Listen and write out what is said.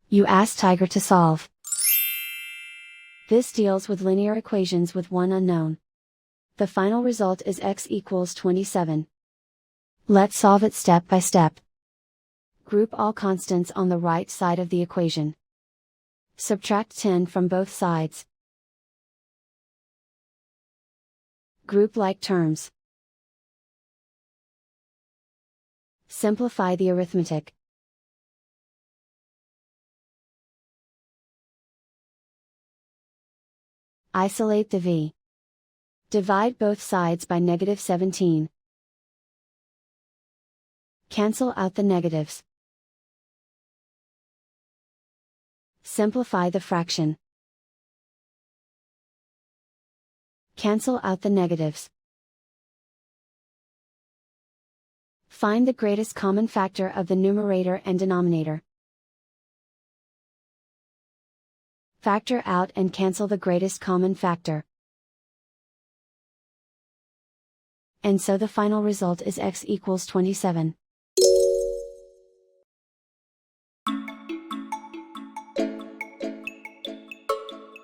You ask Tiger to solve. This deals with linear equations with one unknown. The final result is x equals 27. Let's solve it step by step. Group all constants on the right side of the equation. Subtract 10 from both sides. Group like terms. Simplify the arithmetic. Isolate the v. Divide both sides by -17. Cancel out the negatives. Simplify the fraction. Cancel out the negatives. Find the greatest common factor of the numerator and denominator. Factor out and cancel the greatest common factor. And so the final result is x equals 27.